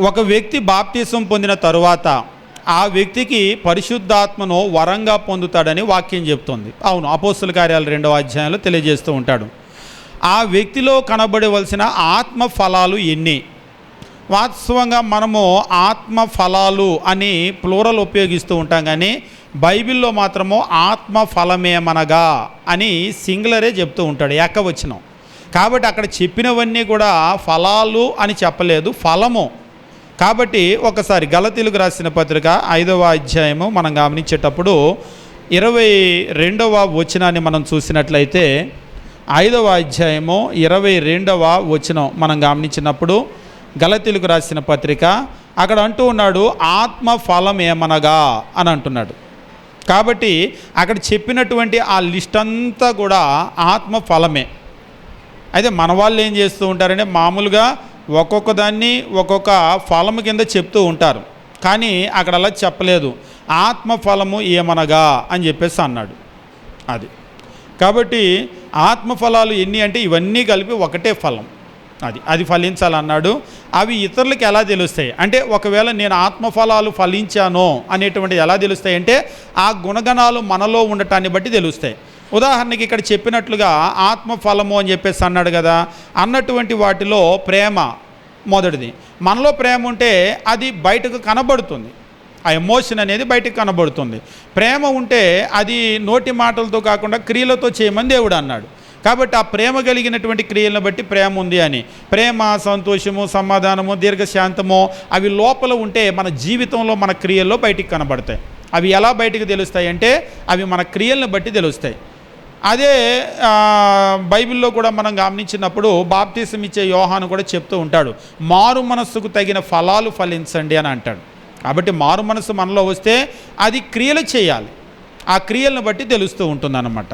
ఒక వ్యక్తి బాప్తిసం పొందిన తరువాత ఆ వ్యక్తికి పరిశుద్ధాత్మను వరంగా పొందుతాడని వాక్యం చెప్తుంది. అవును, అపోస్తుల కార్యాలు 2వ అధ్యాయంలో తెలియజేస్తూ ఉంటాడు. ఆ వ్యక్తిలో కనబడవలసిన ఆత్మ ఫలాలు ఎన్ని? వాస్తవంగా మనము ఆత్మ ఫలాలు అని ప్లూరల్ ఉపయోగిస్తూ ఉంటాం, కానీ బైబిల్లో మాత్రము ఆత్మ ఫలమేమనగా అని సింగులరే చెప్తూ ఉంటాడు, ఏకవచనం. కాబట్టి అక్కడ చెప్పినవన్నీ కూడా ఫలాలు అని చెప్పలేదు, ఫలము. కాబట్టి ఒకసారి గలతీయులకు రాసిన పత్రిక 5వ అధ్యాయము మనం గమనించేటప్పుడు 22వ వచనాన్ని మనం చూసినట్లయితే 5వ అధ్యాయము 22వ వచనం మనం గమనించినప్పుడు గలతీయులకు రాసిన పత్రిక అక్కడ అంటూ ఉన్నాడు, ఆత్మ ఫలం ఏమనగా అని అంటున్నాడు. కాబట్టి అక్కడ చెప్పినటువంటి ఆ లిస్ట్ అంతా కూడా ఆత్మ ఫలమే. అయితే మన వాళ్ళు ఏం చేస్తూ ఉంటారంటే మామూలుగా ఒక్కొక్క దాన్ని ఒక్కొక్క ఫలము కింద చెప్తూ ఉంటారు, కానీ అక్కడ అలా చెప్పలేదు. ఆత్మ ఫలము ఏమనగా అని చెప్పేసి అన్నాడు. అది కాబట్టి ఆత్మ ఫలాలు ఎన్ని అంటే ఇవన్నీ కలిపి ఒకటే ఫలం, అది ఫలించాలన్నాడు. అవి ఇతరులకు ఎలా తెలుస్తాయి అంటే, ఒకవేళ నేను ఆత్మఫలాలు ఫలించానో అనేటువంటిది ఎలా తెలుస్తాయి అంటే ఆ గుణగణాలు మనలో ఉండటాన్ని బట్టి తెలుస్తాయి. ఉదాహరణకి ఇక్కడ చెప్పినట్లుగా ఆత్మఫలము అని చెప్పేసి అన్నాడు కదా, అన్నటువంటి వాటిలో ప్రేమ మొదటిది. మనలో ప్రేమ ఉంటే అది బయటకు కనబడుతుంది, ఆ ఎమోషన్ అనేది బయటకు కనబడుతుంది. ప్రేమ ఉంటే అది నోటి మాటలతో కాకుండా క్రియలతో చేయమని దేవుడు అన్నాడు. కాబట్టి ఆ ప్రేమ కలిగినటువంటి క్రియలను బట్టి ప్రేమ ఉంది అని. ప్రేమ, సంతోషము, సమాధానము, దీర్ఘశాంతము అవి లోపల ఉంటే మన జీవితంలో మన క్రియల్లో బయటికి కనబడతాయి. అవి ఎలా బయటికి తెలుస్తాయి అంటే అవి మన క్రియలను బట్టి తెలుస్తాయి. అదే బైబిల్లో కూడా మనం గమనించినప్పుడు బాప్తిసం ఇచ్చే యోహాను కూడా చెప్తూ ఉంటాడు, మారు మనస్సుకు తగిన ఫలాలు ఫలించండి అని అంటాడు. కాబట్టి మారు మనస్సు మనలో వస్తే అది క్రియలు చేయాలి, ఆ క్రియలను బట్టి తెలుస్తూ ఉంటుందన్నమాట.